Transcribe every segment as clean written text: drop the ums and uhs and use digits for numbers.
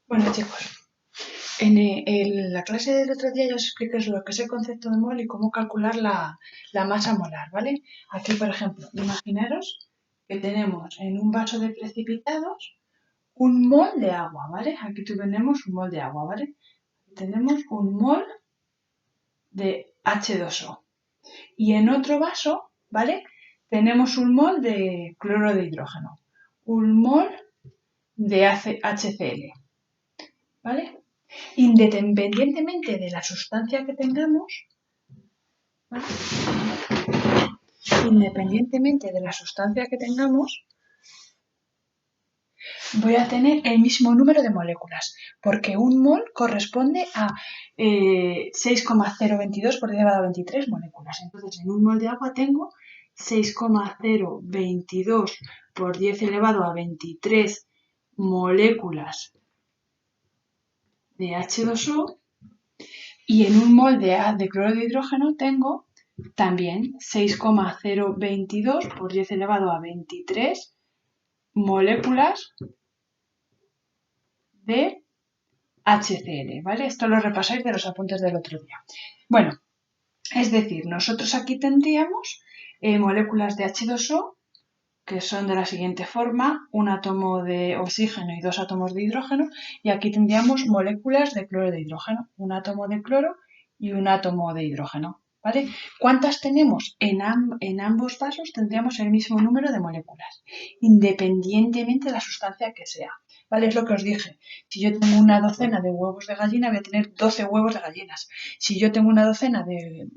Bueno chicos, en la clase del otro día ya os expliqué lo que es el concepto de mol y cómo calcular la masa molar, ¿vale? Aquí, por ejemplo, imaginaros que tenemos en un vaso de precipitados un mol de agua, ¿vale? Aquí tenemos un mol de agua, ¿vale? Tenemos un mol de H2O. Y en otro vaso, ¿vale? Tenemos un mol de cloro de hidrógeno, un mol de HCl, ¿vale? Independientemente de la sustancia que tengamos, ¿vale? Independientemente de la sustancia que tengamos, voy a tener el mismo número de moléculas, porque un mol corresponde a 6,022 por 10 elevado a 23 moléculas. Entonces, en un mol de agua tengo 6,022 por 10 elevado a 23 moléculas de H2O, y en un mol de cloro de hidrógeno tengo también 6,022 por 10 elevado a 23 moléculas de HCl, ¿vale? Esto lo repasáis de los apuntes del otro día. Bueno, es decir, nosotros aquí tendríamos moléculas de H2O que son de la siguiente forma: un átomo de oxígeno y 2 átomos de hidrógeno, y aquí tendríamos moléculas de cloro de hidrógeno, un átomo de cloro y un átomo de hidrógeno, ¿vale? ¿Cuántas tenemos? En ambos vasos tendríamos el mismo número de moléculas, independientemente de la sustancia que sea, ¿vale? Es lo que os dije. Si yo tengo una docena de huevos de gallina, voy a tener 12 huevos de gallinas. Si yo tengo una docena de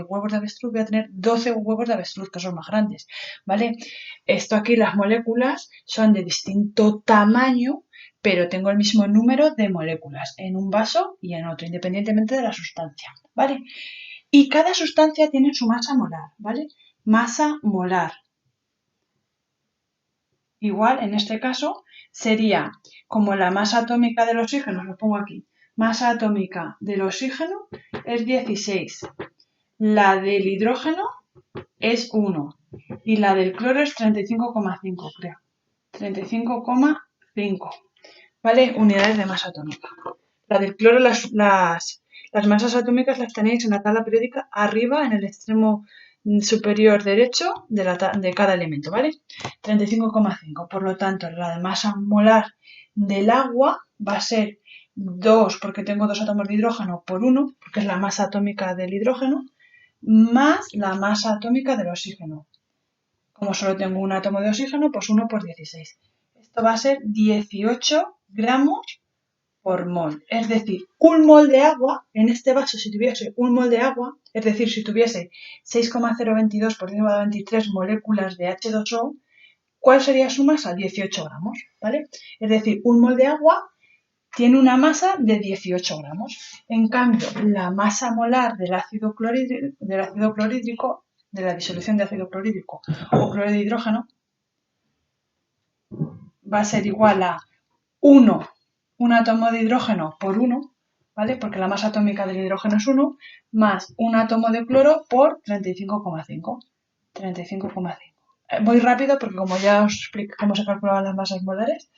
huevos de avestruz, voy a tener 12 huevos de avestruz, que son más grandes, ¿vale? Esto aquí, las moléculas son de distinto tamaño, pero tengo el mismo número de moléculas en un vaso y en otro, independientemente de la sustancia, ¿vale? Y cada sustancia tiene su masa molar, ¿vale? Masa molar. Igual, en este caso, sería como la masa atómica del oxígeno, lo pongo aquí. Masa atómica del oxígeno es 16. La del hidrógeno es 1. Y la del cloro es 35,5, creo. 35,5. ¿Vale? Unidades de masa atómica. La del cloro, las masas atómicas las tenéis en la tabla periódica arriba, en el extremo superior derecho de cada elemento, ¿vale? 35,5. Por lo tanto, la masa molar del agua va a ser 2, porque tengo 2 átomos de hidrógeno, por 1, porque es la masa atómica del hidrógeno, más la masa atómica del oxígeno. Como solo tengo un átomo de oxígeno, pues 1 por 16. Esto va a ser 18 gramos por mol. Es decir, un mol de agua, en este vaso, si tuviese un mol de agua, es decir, si tuviese 6,022 por 10 a 23 moléculas de H2O, ¿cuál sería su masa? 18 gramos, ¿vale? Es decir, un mol de agua tiene una masa de 18 gramos. En cambio, la masa molar del ácido clorhídrico, de la disolución de ácido clorhídrico o cloro de hidrógeno, va a ser igual a 1, un átomo de hidrógeno por 1, ¿vale? Porque la masa atómica del hidrógeno es 1, más un átomo de cloro por 35,5. 35,5. Voy rápido porque como ya os expliqué cómo se calculaban las masas molares,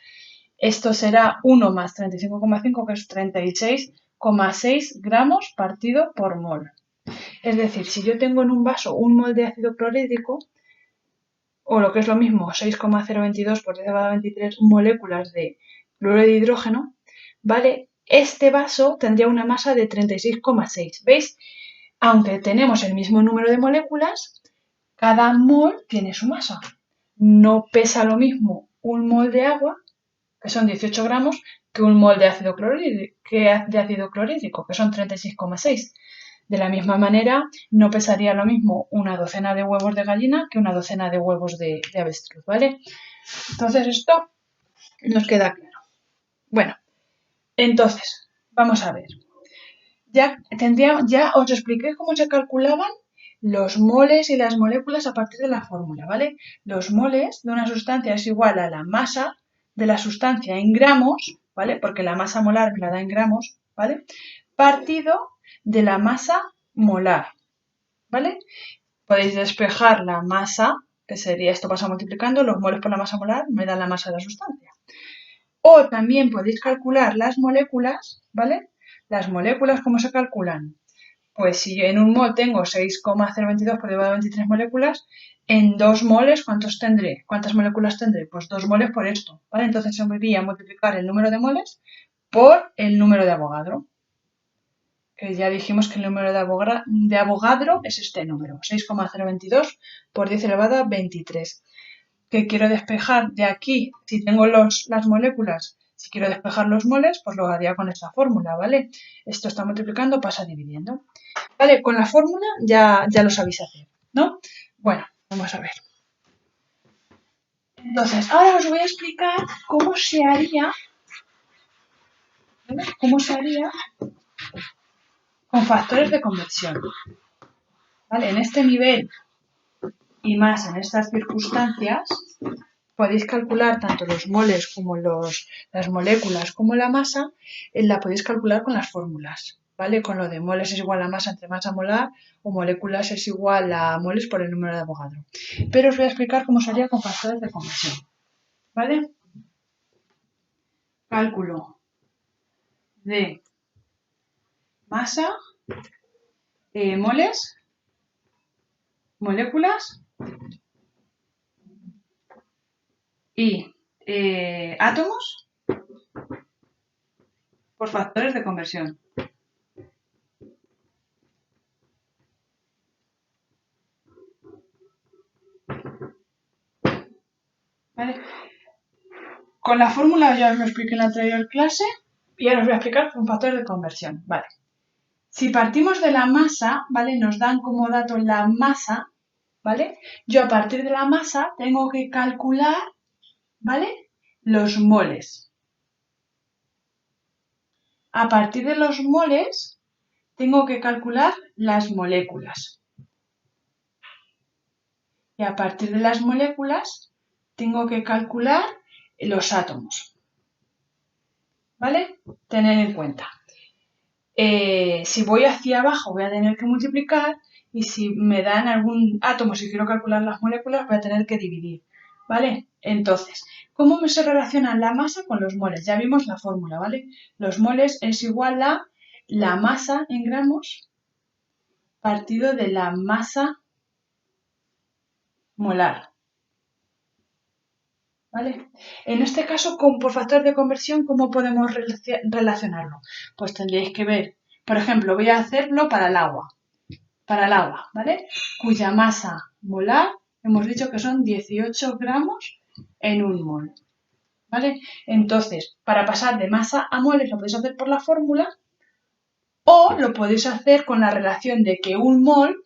esto será 1 más 35,5, que es 36,6 gramos partido por mol. Es decir, si yo tengo en un vaso un mol de ácido clorhídrico, o lo que es lo mismo, 6,022 por 10 a la 23 moléculas de cloro de hidrógeno, ¿vale? Este vaso tendría una masa de 36,6. ¿Veis? Aunque tenemos el mismo número de moléculas, cada mol tiene su masa. No pesa lo mismo un mol de agua, que son 18 gramos, que un mol de ácido clorhídrico, que son 36,6. De la misma manera, no pesaría lo mismo una docena de huevos de gallina que una docena de huevos de avestruz, ¿vale? Entonces esto nos queda claro. Bueno, entonces, vamos a ver. Ya os expliqué cómo se calculaban los moles y las moléculas a partir de la fórmula, ¿vale? Los moles de una sustancia es igual a la masa de la sustancia en gramos, ¿vale? Porque la masa molar me la da en gramos, ¿vale? Partido de la masa molar, ¿vale? Podéis despejar la masa, que sería, esto pasa multiplicando, los moles por la masa molar me dan la masa de la sustancia. O también podéis calcular las moléculas, ¿vale? Las moléculas, ¿cómo se calculan? Pues si en un mol tengo 6,022 por elevado a 23 moléculas, en 2 moles, ¿cuántos tendré? ¿Cuántas moléculas tendré? Pues 2 moles por esto, ¿vale? Entonces se podría multiplicar el número de moles por el número de Avogadro. Que ya dijimos que el número de Avogadro es este número, 6,022 por 10 elevado a 23. Que quiero despejar de aquí, si tengo las moléculas, si quiero despejar los moles, pues lo haría con esta fórmula, ¿vale? Esto está multiplicando, pasa dividiendo. Vale, con la fórmula ya lo sabéis hacer, ¿no? Bueno, vamos a ver. Entonces, ahora os voy a explicar cómo se haría, ¿vale? Cómo se haría con factores de conversión. ¿Vale? En este nivel y más en estas circunstancias, podéis calcular tanto los moles como las moléculas como la masa, la podéis calcular con las fórmulas, ¿vale? Con lo de moles es igual a masa entre masa molar o moléculas es igual a moles por el número de Avogadro. Pero os voy a explicar cómo sería con factores de conversión, ¿vale? Cálculo de masa, moles, moléculas y átomos por factores de conversión. ¿Vale? Con la fórmula ya os lo expliqué en la anterior clase y ahora os voy a explicar con factores de conversión. Vale. Si partimos de la masa, ¿vale? Nos dan como dato la masa, ¿vale? Yo a partir de la masa tengo que calcular, ¿vale? Los moles. A partir de los moles tengo que calcular las moléculas. Y a partir de las moléculas tengo que calcular los átomos. ¿Vale? Tened en cuenta. Si voy hacia abajo voy a tener que multiplicar y si me dan algún átomo, si quiero calcular las moléculas, voy a tener que dividir. ¿Vale? Entonces, ¿cómo se relaciona la masa con los moles? Ya vimos la fórmula, ¿vale? Los moles es igual a la masa en gramos partido de la masa molar. ¿Vale? En este caso, por factor de conversión, ¿cómo podemos relacionarlo? Pues tendréis que ver, por ejemplo, voy a hacerlo para el agua, ¿vale? Cuya masa molar hemos dicho que son 18 gramos en un mol, ¿vale? Entonces, para pasar de masa a moles lo podéis hacer por la fórmula o lo podéis hacer con la relación de que un mol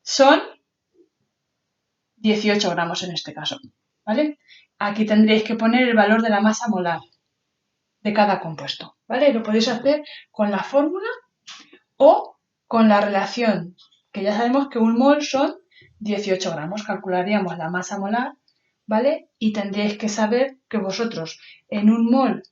son 18 gramos en este caso, ¿vale? Aquí tendréis que poner el valor de la masa molar de cada compuesto, ¿vale? Lo podéis hacer con la fórmula o con la relación, que ya sabemos que un mol son 18 gramos. Calcularíamos la masa molar, ¿vale? Y tendríais que saber que vosotros en un mol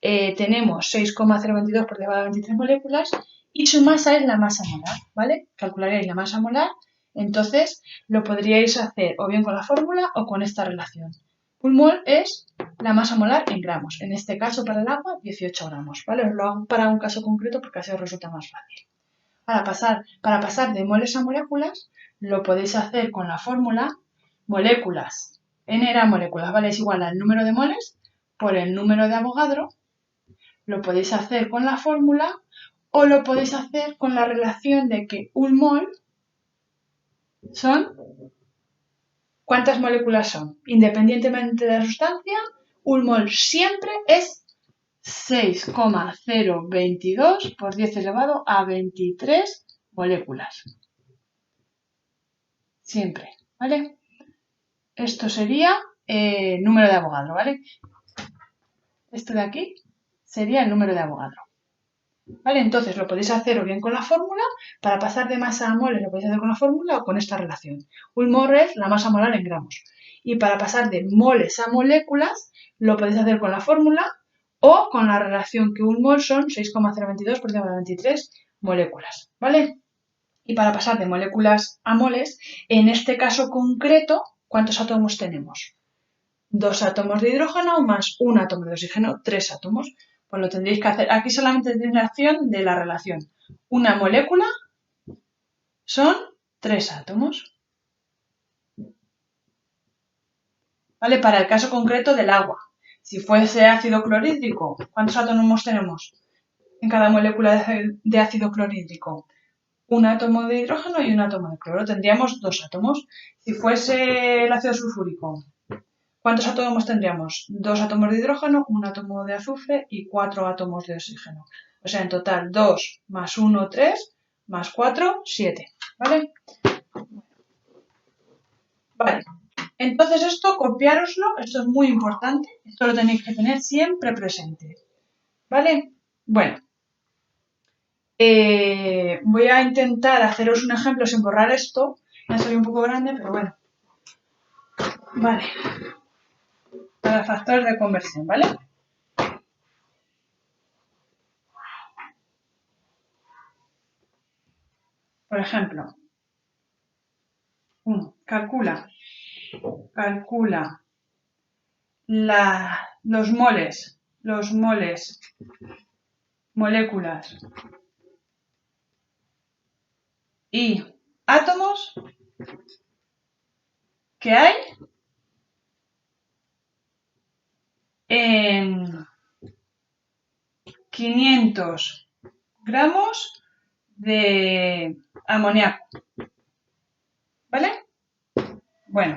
tenemos 6,022 por elevado a 23 moléculas y su masa es la masa molar, ¿vale? Calcularíais la masa molar, entonces lo podríais hacer o bien con la fórmula o con esta relación. Un mol es la masa molar en gramos. En este caso, para el agua, 18 gramos, ¿vale? Os lo hago para un caso concreto porque así os resulta más fácil. Para pasar de moles a moléculas, lo podéis hacer con la fórmula moléculas. N era moléculas, ¿vale? Es igual al número de moles por el número de Avogadro. Lo podéis hacer con la fórmula o lo podéis hacer con la relación de que un mol son... ¿Cuántas moléculas son? Independientemente de la sustancia, un mol siempre es 6,022 por 10 elevado a 23 moléculas. Siempre, ¿vale? Esto sería número de Avogadro, ¿vale? Esto de aquí sería el número de Avogadro. ¿Vale? Entonces lo podéis hacer o bien con la fórmula, para pasar de masa a moles lo podéis hacer con la fórmula o con esta relación. Un mol es la masa molar en gramos. Y para pasar de moles a moléculas lo podéis hacer con la fórmula o con la relación que un mol son 6,022 por 10 a la 23 moléculas, ¿vale? Y para pasar de moléculas a moles, en este caso concreto, ¿cuántos átomos tenemos? 2 átomos de hidrógeno más un átomo de oxígeno, 3 átomos. Pues lo tendréis que hacer. Aquí solamente tenéis la acción de la relación. Una molécula son 3 átomos. ¿Vale? Para el caso concreto del agua. Si fuese ácido clorhídrico, ¿cuántos átomos tenemos en cada molécula de ácido clorhídrico? Un átomo de hidrógeno y un átomo de cloro. Tendríamos 2 átomos. Si fuese el ácido sulfúrico, ¿cuántos átomos tendríamos? 2 átomos de hidrógeno, un átomo de azufre y 4 átomos de oxígeno. O sea, en total 2 más 1, 3, más 4, 7. ¿Vale? Vale. Entonces esto, copiároslo, esto es muy importante, esto lo tenéis que tener siempre presente. ¿Vale? Bueno. Voy a intentar haceros un ejemplo sin borrar esto. Ya soy un poco grande, pero bueno. Vale. Para factores de conversión, ¿vale? Por ejemplo, calcula los moles, moléculas y átomos que hay en 500 gramos de amoníaco. ¿Vale? Bueno,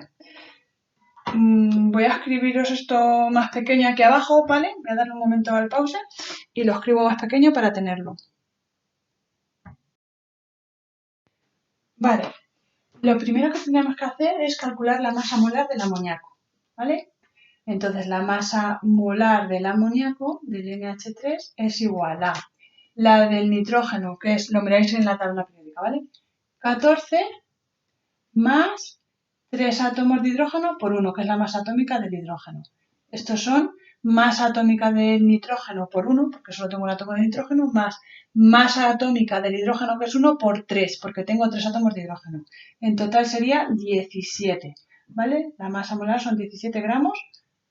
voy a escribiros esto más pequeño aquí abajo, ¿vale? Voy a darle un momento al pausa y lo escribo más pequeño para tenerlo. Vale, lo primero que tenemos que hacer es calcular la masa molar del amoníaco, ¿vale? Entonces la masa molar del amoníaco, del NH3, es igual a la del nitrógeno, que es, lo miráis en la tabla periódica, ¿vale? 14 más 3 átomos de hidrógeno por 1, que es la masa atómica del hidrógeno. Estos son masa atómica del nitrógeno por 1, porque solo tengo un átomo de nitrógeno, más masa atómica del hidrógeno, que es 1, por 3, porque tengo 3 átomos de hidrógeno. En total sería 17, ¿vale? La masa molar son 17 gramos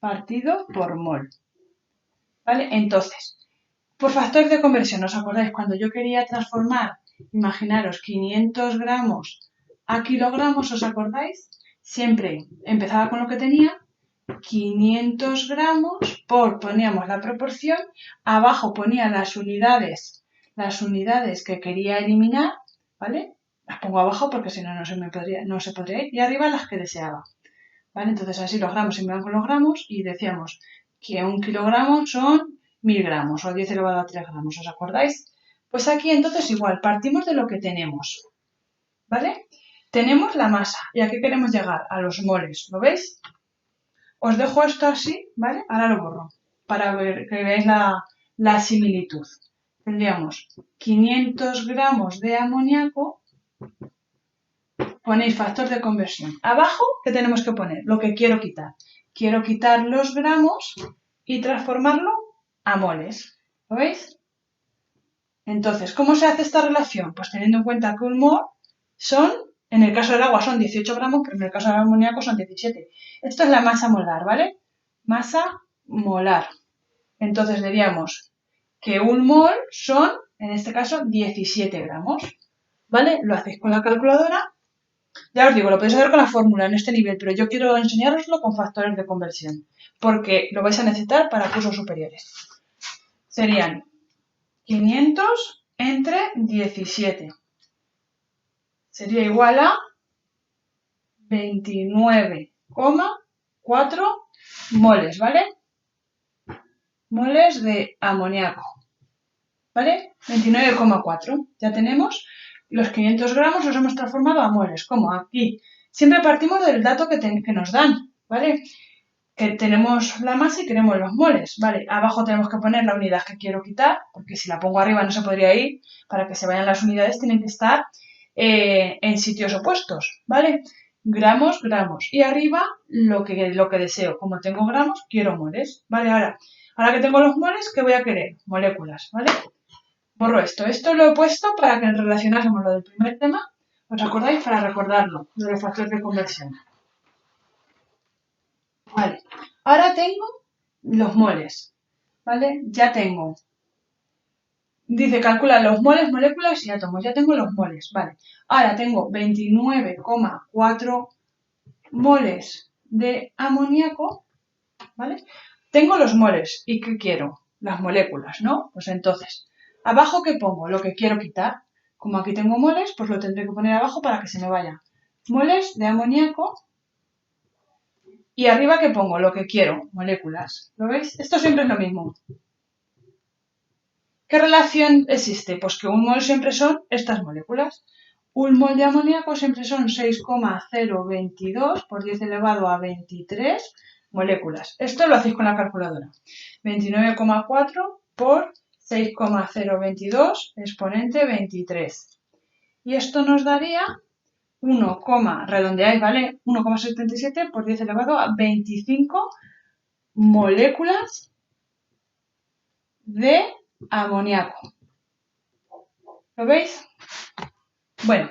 partido por mol. ¿Vale? Entonces, por factores de conversión, ¿os acordáis? Cuando yo quería transformar, imaginaros, 500 gramos a kilogramos, ¿os acordáis? Siempre empezaba con lo que tenía, 500 gramos poníamos la proporción, abajo ponía las unidades que quería eliminar, ¿vale? Las pongo abajo porque si no, no se podría ir, y arriba las que deseaba, ¿vale? Entonces así los gramos se iban con los gramos y decíamos que 1 kilogramo son 1000 gramos o 10 elevado a 3 gramos, ¿os acordáis? Pues aquí entonces igual, partimos de lo que tenemos, ¿vale? Tenemos la masa y aquí queremos llegar a los moles, ¿lo veis? Os dejo esto así, ¿vale? Ahora lo borro para ver, que veáis la similitud. Tendríamos 500 gramos de amoníaco, ponéis factor de conversión. Abajo, ¿qué tenemos que poner? Lo que quiero quitar. Quiero quitar los gramos y transformarlo a moles. ¿Lo veis? Entonces, ¿cómo se hace esta relación? Pues teniendo en cuenta que un mol son, en el caso del agua son 18 gramos, pero en el caso del amoníaco son 17. Esto es la masa molar, ¿vale? Masa molar. Entonces diríamos que un mol son, en este caso, 17 gramos. ¿Vale? Lo hacéis con la calculadora. Ya os digo, lo podéis hacer con la fórmula en este nivel, pero yo quiero enseñároslo con factores de conversión, porque lo vais a necesitar para cursos superiores. Serían 500 entre 17. Sería igual a 29,4 moles, ¿vale? Moles de amoníaco, ¿vale? 29,4. Ya tenemos los 500 gramos, los hemos transformado a moles, como aquí. Siempre partimos del dato que nos dan, ¿vale? Que tenemos la masa y queremos los moles, ¿vale? Abajo tenemos que poner la unidad que quiero quitar, porque si la pongo arriba no se podría ir. Para que se vayan las unidades tienen que estar en sitios opuestos, ¿vale? Gramos, gramos. Y arriba lo que deseo. Como tengo gramos, quiero moles, ¿vale? Ahora que tengo los moles, ¿qué voy a querer? Moléculas, ¿vale? Borro esto. Esto lo he puesto para que relacionásemos lo del primer tema. ¿Os acordáis? Para recordarlo, de los factores de conversión. Vale. Ahora tengo los moles, ¿vale? Ya tengo. Dice, calcula los moles, moléculas y átomos. Ya tengo los moles, ¿vale? Ahora tengo 29,4 moles de amoníaco, ¿vale? Tengo los moles. ¿Y qué quiero? Las moléculas, ¿no? Pues entonces, ¿abajo qué pongo? Lo que quiero quitar. Como aquí tengo moles, pues lo tendré que poner abajo para que se me vaya. Moles de amoníaco. Y arriba ¿qué pongo? Lo que quiero, moléculas. ¿Lo veis? Esto siempre es lo mismo. ¿Qué relación existe? Pues que un mol siempre son estas moléculas. Un mol de amoníaco siempre son 6,022 por 10 elevado a 23 moléculas. Esto lo hacéis con la calculadora. 29,4 por 6,022 exponente 23. Y esto nos daría 1, redondeáis, ¿vale? 1,77 por 10 elevado a 25 moléculas de amoníaco. ¿Lo veis? Bueno,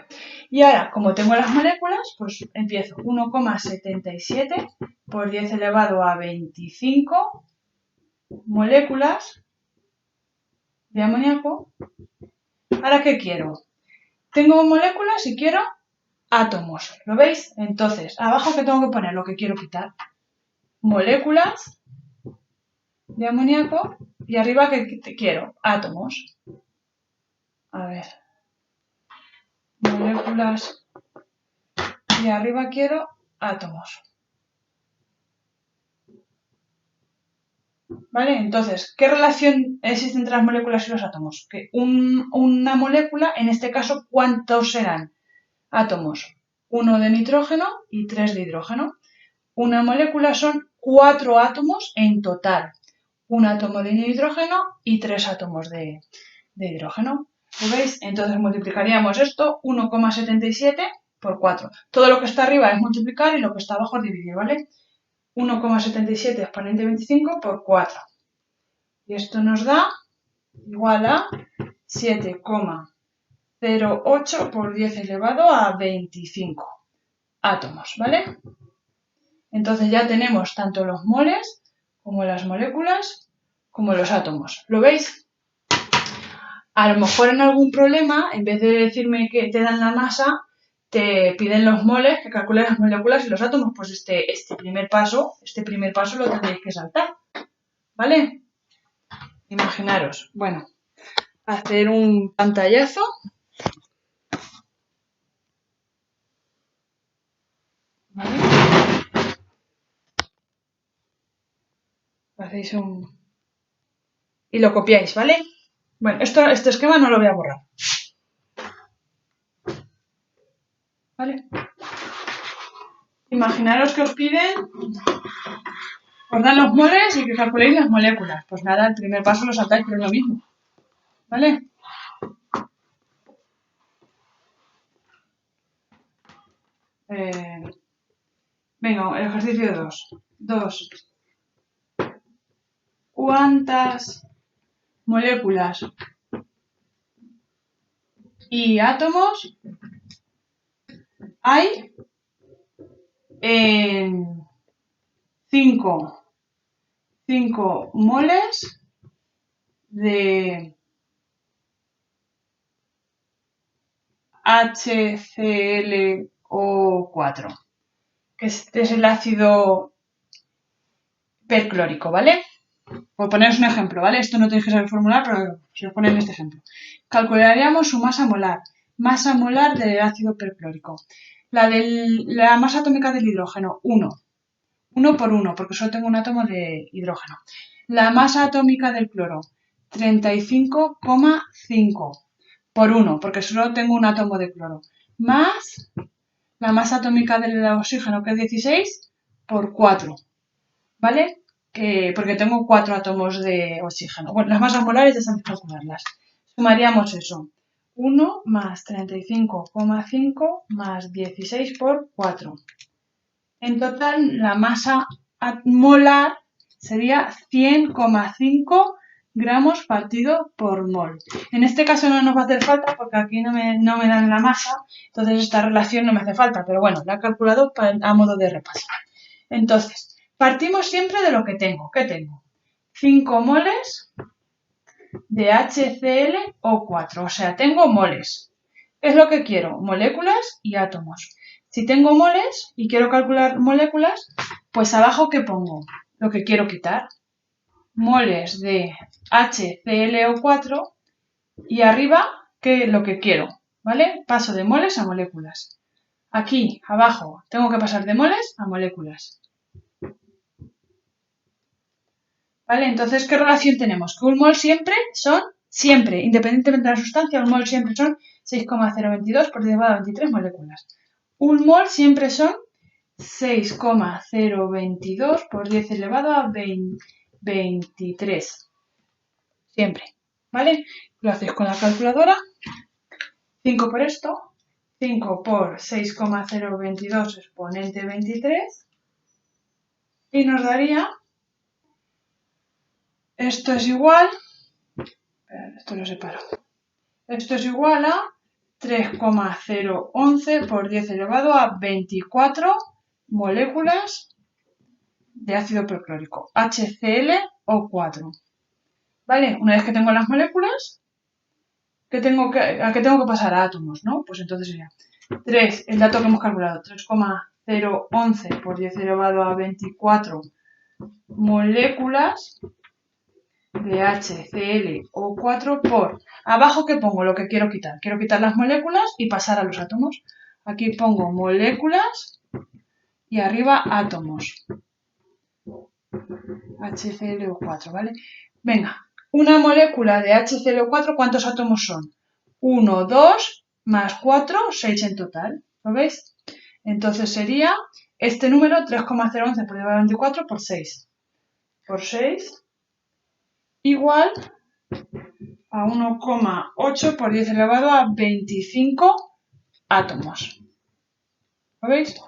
y ahora, como tengo las moléculas, pues empiezo 1,77 por 10 elevado a 25 moléculas de amoníaco. ¿Ahora qué quiero? Tengo moléculas y quiero átomos. ¿Lo veis? Entonces, abajo ¿qué tengo que poner? Lo que quiero quitar. Moléculas de amoníaco y arriba ¿qué quiero? Átomos. A ver. Moléculas y arriba quiero átomos. ¿Vale? Entonces, ¿qué relación existe entre las moléculas y los átomos? Que una molécula, en este caso, ¿cuántos serán? Átomos. 1 de nitrógeno y 3 de hidrógeno. Una molécula son 4 átomos en total. Un átomo de nitrógeno y 3 átomos de hidrógeno. ¿Lo veis? Entonces multiplicaríamos esto, 1,77 por 4. Todo lo que está arriba es multiplicar y lo que está abajo es dividir, ¿vale? 1,77 exponente 25 por 4. Y esto nos da igual a 7,08 por 10 elevado a 25 átomos, ¿vale? Entonces ya tenemos tanto los moles como las moléculas como los átomos. ¿Lo veis? A lo mejor en algún problema, en vez de decirme que te dan la masa, te piden los moles, que calcules las moléculas y los átomos. Pues este primer paso lo tendréis que saltar, ¿vale? Imaginaros, bueno, hacer un pantallazo. ¿Vale? Hacéis un... y lo copiáis, ¿vale? Bueno, este esquema no lo voy a borrar. ¿Vale? Imaginaros que os piden, os dan los moles y que calculéis las moléculas. Pues nada, el primer paso lo saltáis, pero es lo mismo. ¿Vale? Venga, el ejercicio 2. ¿Cuántas moléculas y átomos hay en 5 moles de HClO4? Que este es el ácido perclórico, ¿vale? Por poneros un ejemplo, ¿vale? Esto no tenéis que saber formular, pero si os ponéis este ejemplo. Calcularíamos su masa molar del ácido perclórico. La masa atómica del hidrógeno, 1. 1 por 1, porque solo tengo un átomo de hidrógeno. La masa atómica del cloro, 35,5 por 1, porque solo tengo un átomo de cloro. Más la masa atómica del oxígeno, que es 16, por 4. ¿Vale? Porque tengo 4 átomos de oxígeno. Bueno, las masas molares ya sabéis calcularlas. Sumaríamos eso. 1 más 35,5 más 16 por 4. En total, la masa molar sería 100,5 gramos partido por mol. En este caso no nos va a hacer falta porque aquí no me dan la masa, entonces esta relación no me hace falta, pero bueno, la he calculado a modo de repaso. Entonces, Partimos siempre de lo que tengo. ¿Qué tengo? 5 moles de HClO4, o sea, tengo moles. ¿Qué es lo que quiero? Moléculas y átomos. Si tengo moles y quiero calcular moléculas, pues abajo ¿qué pongo? Lo que quiero quitar. Moles de HClO4 y arriba ¿qué es lo que quiero? ¿Vale? Paso de moles a moléculas. Aquí, abajo, tengo que pasar de moles a moléculas. ¿Vale? Entonces, ¿qué relación tenemos? Que un mol siempre, independientemente de la sustancia, un mol siempre son 6,022 por 10 elevado a 23 moléculas. Un mol siempre son 6,022 por 10 elevado a 23. Siempre. ¿Vale? Lo hacéis con la calculadora. 5 por esto. 5 por 6,022 exponente 23. Y nos daría... Esto es igual... Esto lo separo. Esto es igual a 3,011 por 10 elevado a 24 moléculas de ácido perclórico, HClO4. ¿Vale? Una vez que tengo las moléculas, ¿a qué tengo que pasar? A átomos, ¿no? Pues entonces sería 3, el dato que hemos calculado, 3,011 por 10 elevado a 24 moléculas de HClO4 por... Abajo, ¿qué pongo? Lo que quiero quitar. Quiero quitar las moléculas y pasar a los átomos. Aquí pongo moléculas y arriba átomos. HClO4, ¿vale? Venga, una molécula de HClO4, ¿cuántos átomos son? 1, 2, más 4, 6 en total. ¿Lo veis? Entonces sería este número 3,011 por 10 a la 24 por 6. Por 6 igual a 1,8 por 10 elevado a 25 átomos. ¿Lo veis?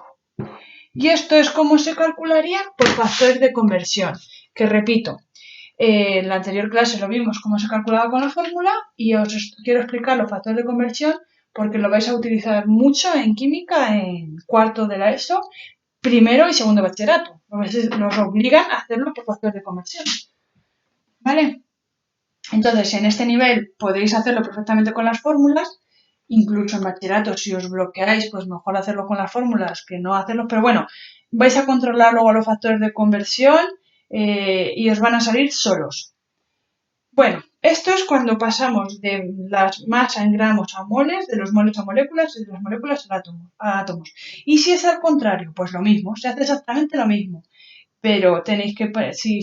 Y esto es como se calcularía por factores de conversión, que repito, en la anterior clase lo vimos cómo se calculaba con la fórmula y os quiero explicar los factores de conversión porque lo vais a utilizar mucho en química en cuarto de la ESO, primero y segundo de bachillerato. Nos obligan a hacerlo por factores de conversión. ¿Vale? Entonces, en este nivel podéis hacerlo perfectamente con las fórmulas, incluso en bachillerato, si os bloqueáis, pues mejor hacerlo con las fórmulas que no hacerlo, pero bueno, vais a controlar luego los factores de conversión y os van a salir solos. Bueno, esto es cuando pasamos de las masa en gramos a moles, de los moles a moléculas y de las moléculas a átomos. Y si es al contrario, pues lo mismo, se hace exactamente lo mismo. Pero tenéis que, si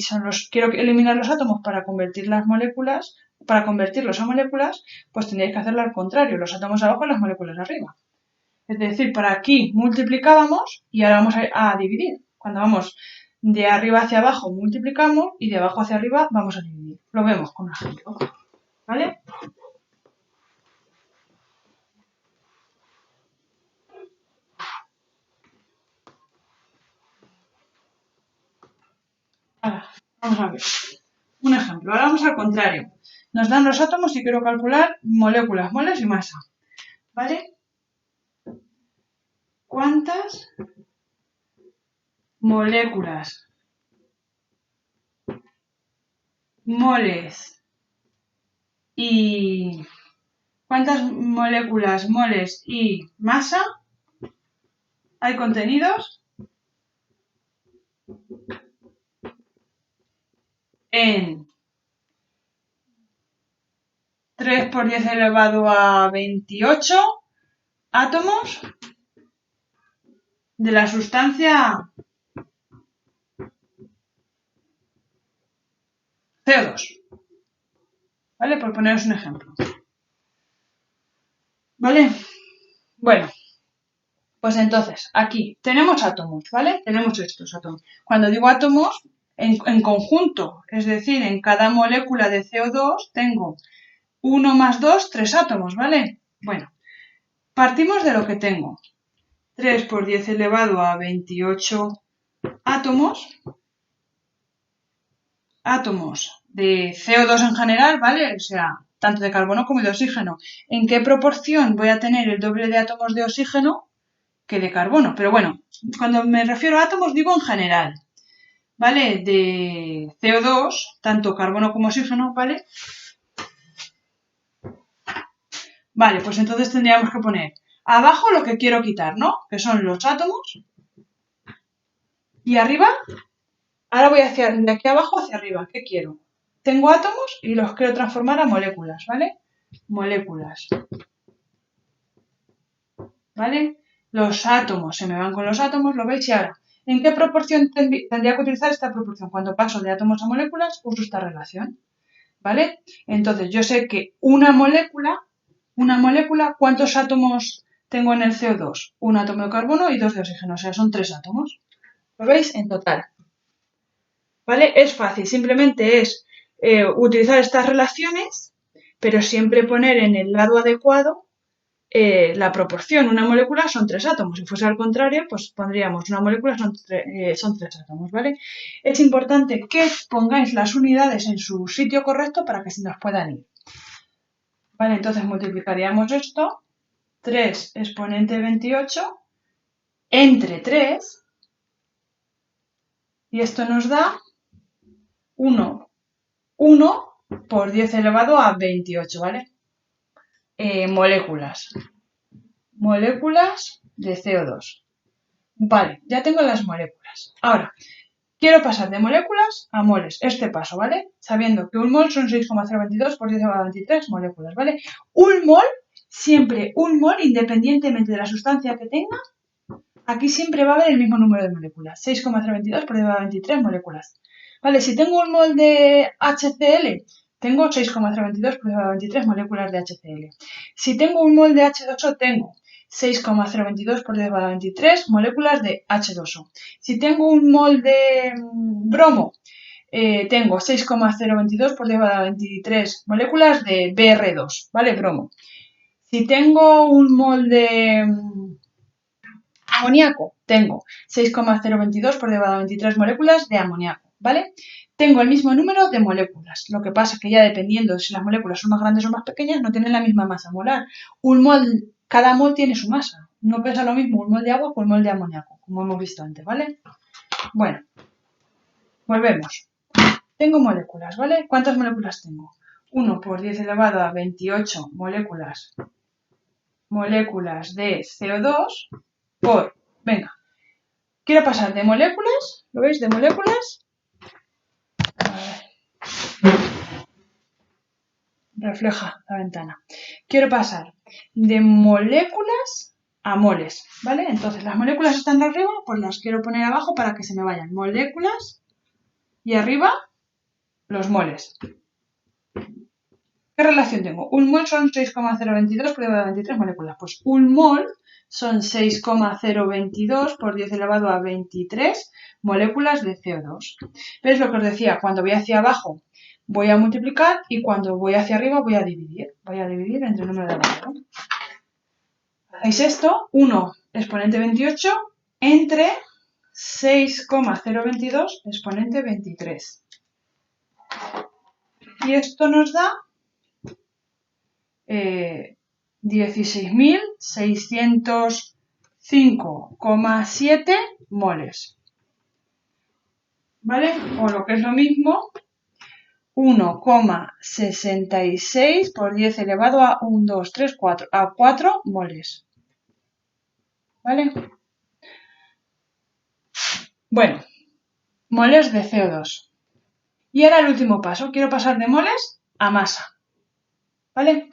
quiero eliminar los átomos para convertir las moléculas, para convertirlos a moléculas, pues tendréis que hacerlo al contrario, los átomos abajo y las moléculas arriba. Es decir, para aquí multiplicábamos y ahora vamos a dividir. Cuando vamos de arriba hacia abajo multiplicamos y de abajo hacia arriba vamos a dividir. Lo vemos con un ejemplo. ¿Vale? Ahora, vamos a ver. Un ejemplo. Ahora vamos al contrario. Nos dan los átomos y quiero calcular moléculas, moles y masa. ¿Vale? ¿Cuántas moléculas, moles y cuántas moléculas, moles y masa hay contenidos en 3 por 10 elevado a 28 átomos de la sustancia CO2. ¿Vale? Por poneros un ejemplo. ¿Vale? Bueno, pues entonces, aquí tenemos átomos, ¿vale? Tenemos estos átomos. Cuando digo átomos, en conjunto, es decir, en cada molécula de CO2 tengo 1 más 2, 3 átomos, ¿vale? Bueno, partimos de lo que tengo. 3 por 10 elevado a 28 átomos. Átomos de CO2 en general, ¿vale? O sea, tanto de carbono como de oxígeno. ¿En qué proporción voy a tener el doble de átomos de oxígeno que de carbono? Pero bueno, cuando me refiero a átomos digo en general. ¿vale? De CO2, tanto carbono como oxígeno, ¿vale? Vale, pues entonces tendríamos que poner abajo lo que quiero quitar, ¿no? Que son los átomos. Y arriba, ahora voy de aquí abajo hacia arriba. ¿Qué quiero? Tengo átomos y los quiero transformar a moléculas, ¿vale? Moléculas. ¿Vale? Los átomos se me van con los átomos, ¿lo veis? Y ahora, ¿en qué proporción tendría que utilizar esta proporción? Cuando paso de átomos a moléculas, uso esta relación, ¿vale? Entonces, yo sé que una molécula, ¿cuántos átomos tengo en el CO2? Un átomo de carbono y 2 de oxígeno, o sea, son 3 átomos. ¿Lo veis? En total. ¿Vale? Es fácil, simplemente es utilizar estas relaciones, pero siempre poner en el lado adecuado la proporción. Una molécula son 3 átomos. Si fuese al contrario, pues pondríamos una molécula son 3 átomos, ¿vale? Es importante que pongáis las unidades en su sitio correcto para que se nos puedan ir. Vale, entonces multiplicaríamos esto, 3 exponente 28, entre 3, y esto nos da 1 por 10 elevado a 28, ¿vale? Moléculas. Moléculas de CO2. Vale, ya tengo las moléculas. Ahora, quiero pasar de moléculas a moles. Este paso, ¿vale? Sabiendo que un mol son 6,022 por 10 elevado a 23 moléculas, ¿vale? Siempre un mol, independientemente de la sustancia que tenga, aquí siempre va a haber el mismo número de moléculas. 6,022 por 10 elevado a 23 moléculas. Vale, si tengo un mol de HCl, tengo 6,022 por 10 elevado a 23 moléculas de HCl. Si tengo un mol de H2O, tengo 6,022 por 10 elevado a 23 moléculas de H2O. Si tengo un mol de bromo, tengo 6,022 por 10 elevado a 23 moléculas de Br2, ¿vale? Bromo. Si tengo un mol de amoníaco, tengo 6,022 por 10 elevado a 23 moléculas de amoníaco, ¿vale? Tengo el mismo número de moléculas. Lo que pasa es que ya dependiendo si las moléculas son más grandes o más pequeñas, no tienen la misma masa molar. Cada mol tiene su masa. No pesa lo mismo un mol de agua que un mol de amoníaco, como hemos visto antes, ¿vale? Bueno, volvemos. Tengo moléculas, ¿vale? ¿Cuántas moléculas tengo? 1 por 10 elevado a 28 moléculas de CO2 por... Venga, quiero pasar de moléculas, ¿lo veis? De moléculas... refleja la ventana. Quiero pasar de moléculas a moles, ¿vale? Entonces las moléculas están arriba, pues las quiero poner abajo para que se me vayan. Moléculas y arriba los moles. ¿Qué relación tengo? Un mol son 6,022 por 10 elevado a 23 moléculas. Pues un mol son 6,022 por 10 elevado a 23 moléculas de CO2. ¿Ves lo que os decía? Cuando voy hacia abajo voy a multiplicar y cuando voy hacia arriba voy a dividir. Voy a dividir entre el número de abajo. Hacéis esto, 1 exponente 28 entre 6,022 exponente 23. Y esto nos da 16.605,7 moles. ¿Vale? O lo que es lo mismo, 1,66 por 10 elevado a 1, 2, 3, 4, a 4 moles. ¿Vale? Bueno, moles de CO2. Y ahora el último paso, quiero pasar de moles a masa. ¿Vale?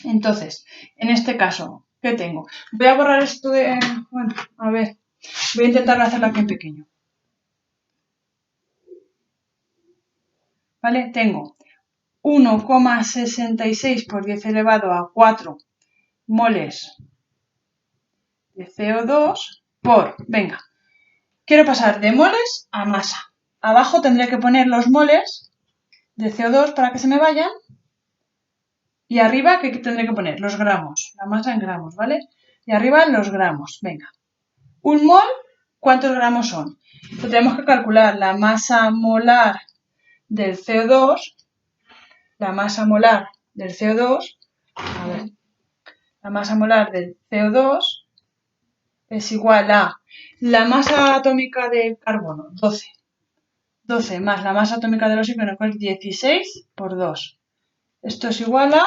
Entonces, en este caso, ¿qué tengo? Voy a borrar esto de... Bueno, a ver, voy a intentar hacerlo aquí en pequeño. ¿Vale? Tengo 1,66 por 10 elevado a 4 moles de CO2 por... Venga, quiero pasar de moles a masa. Abajo tendré que poner los moles de CO2 para que se me vayan. Y arriba, ¿qué tendré que poner? Los gramos, la masa en gramos, ¿vale? Y arriba los gramos, venga. Un mol, ¿cuántos gramos son? Lo tenemos que calcular, la masa molar del CO2, la masa molar del CO2, a ver, la masa molar del CO2 es igual a la masa atómica del carbono, 12. 12 más la masa atómica del oxígeno, que es 16 por 2. Esto es igual a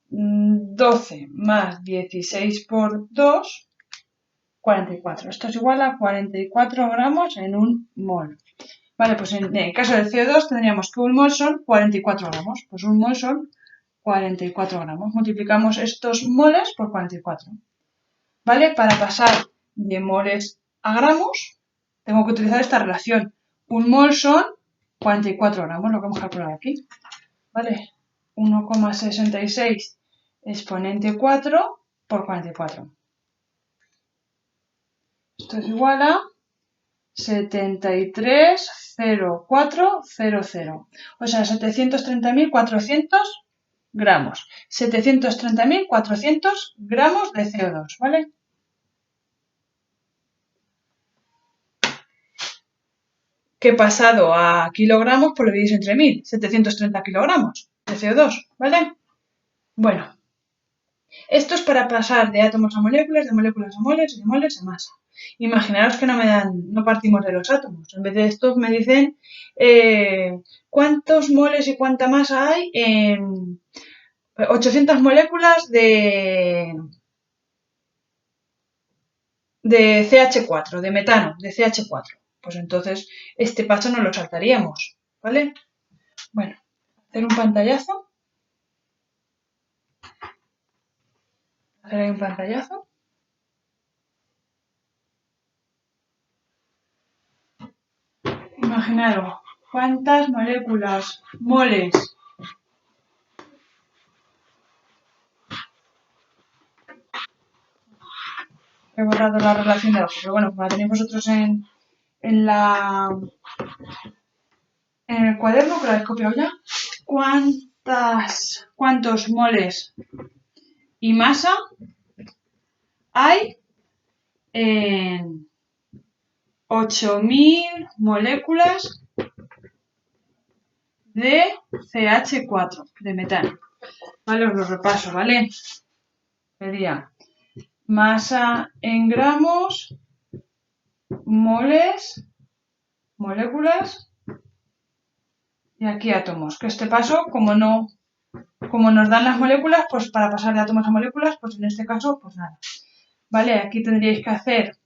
12 más 16 por 2, 44. Esto es igual a 44 gramos en un mol. Vale, pues en el caso del CO2 tendríamos que un mol son 44 gramos. Pues un mol son 44 gramos. Multiplicamos estos moles por 44. ¿Vale? Para pasar de moles a gramos, tengo que utilizar esta relación. Un mol son 44 gramos, lo que hemos calculado aquí. ¿Vale? 1,66 exponente 4 por 44. Esto es igual a 73,0400. O sea, 730.400 gramos. 730.400 gramos de CO2, ¿vale? Que pasado a kilogramos, pues lo dividís entre 1000. 730 kilogramos de CO2, ¿vale? Bueno, esto es para pasar de átomos a moléculas, de moléculas a moles y de moles a masa. Imaginaros que no partimos de los átomos. En vez de esto me dicen cuántos moles y cuánta masa hay en 800 moléculas de CH4, de metano, de CH4. Pues entonces este paso no lo saltaríamos, ¿vale? Bueno, hacer un pantallazo. Hacer ahí un pantallazo. Imaginaros cuántas moléculas, moles, he borrado la relación de abajo, pero bueno, como la tenéis vosotros en el cuaderno, que lo habéis copiado ya, cuántos moles y masa hay en 8.000 moléculas de CH4, de metano. Vale, os lo repaso, ¿vale? Sería masa en gramos, moles, moléculas y aquí átomos. Que este paso, como nos dan las moléculas, pues para pasar de átomos a moléculas, pues en este caso, pues nada. Vale, aquí tendríais que hacer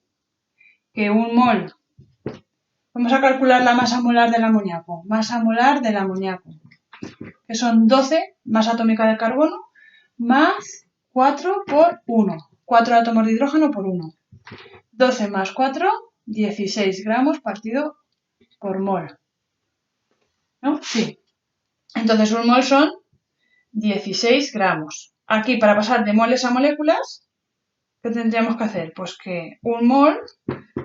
que un mol, vamos a calcular la masa molar del amoníaco. Masa molar del amoníaco, que son 12, masa atómica del carbono, más 4 por 1. 4 átomos de hidrógeno por 1. 12 más 4, 16 gramos partido por mol. ¿No? Sí. Entonces un mol son 16 gramos. Aquí, para pasar de moles a moléculas, ¿qué tendríamos que hacer? Pues que un mol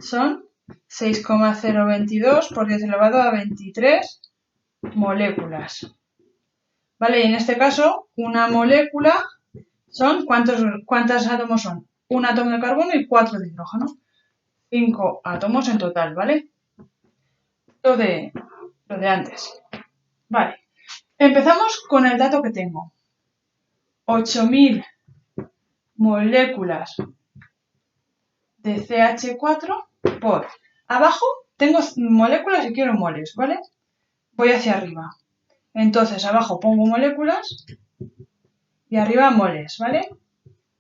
son 6,022 por 10 elevado a 23 moléculas. ¿Vale? Y en este caso, una molécula son, ¿cuántos átomos son? Un átomo de carbono y 4 de hidrógeno. 5 átomos en total, ¿vale? Lo de antes. Vale. Empezamos con el dato que tengo. 8.000 moléculas de CH4 por... Abajo tengo moléculas y quiero moles, ¿vale? Voy hacia arriba. Entonces abajo pongo moléculas y arriba moles, ¿vale?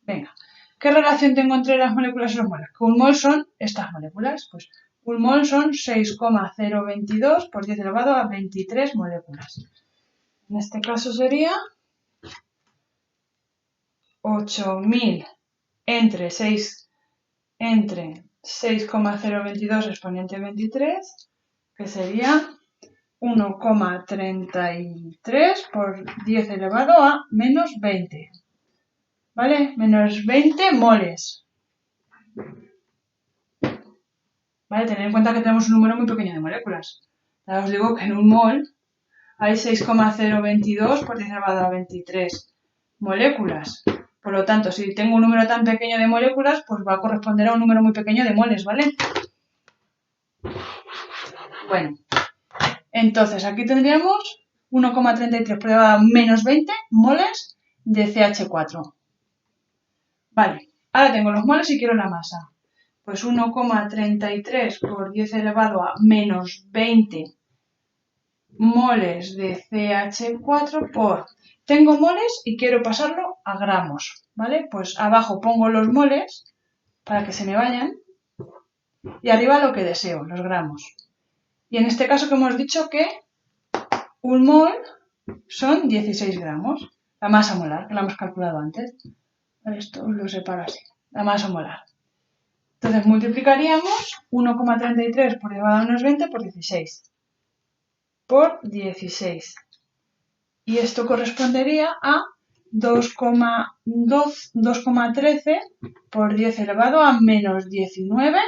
Venga. ¿Qué relación tengo entre las moléculas y los moles? Que un mol son estas moléculas. Pues un mol son 6,022 por 10 elevado a 23 moléculas. En este caso sería 8.000 entre 6,022 exponente 23, que sería 1,33 por 10 elevado a menos 20. ¿Vale? Menos 20 moles. ¿Vale? Tened en cuenta que tenemos un número muy pequeño de moléculas. Ya os digo que en un mol hay 6,022 por 10 elevado a 23 moléculas. Por lo tanto, si tengo un número tan pequeño de moléculas, pues va a corresponder a un número muy pequeño de moles, ¿vale? Bueno, entonces aquí tendríamos 1,33 por elevado a menos 20 moles de CH4. Vale, ahora tengo los moles y quiero la masa. pues 1,33 por 10 elevado a menos 20 moles de CH4 por... Tengo moles y quiero pasarlo a gramos, ¿vale? Pues abajo pongo los moles para que se me vayan y arriba lo que deseo, los gramos. Y en este caso que hemos dicho que un mol son 16 gramos, la masa molar, que la hemos calculado antes. Esto lo separo así, la masa molar. Entonces multiplicaríamos 1,33 por elevado a menos 20 por 16. Por 16. Y esto correspondería a 2,13 por 10 elevado a menos 19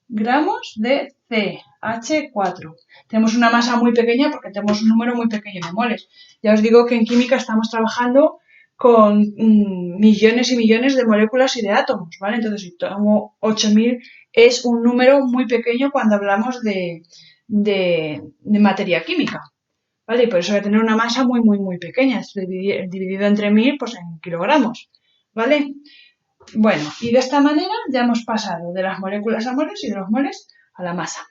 gramos de CH4. Tenemos una masa muy pequeña porque tenemos un número muy pequeño de moles. Ya os digo que en química estamos trabajando con millones y millones de moléculas y de átomos, ¿vale? Entonces, si tomo 8000 es un número muy pequeño cuando hablamos de materia química, ¿vale? Y por eso voy a tener una masa muy, muy, muy pequeña. Esto dividido entre 1000, pues en kilogramos, ¿vale? Bueno, y de esta manera ya hemos pasado de las moléculas a moles y de los moles a la masa.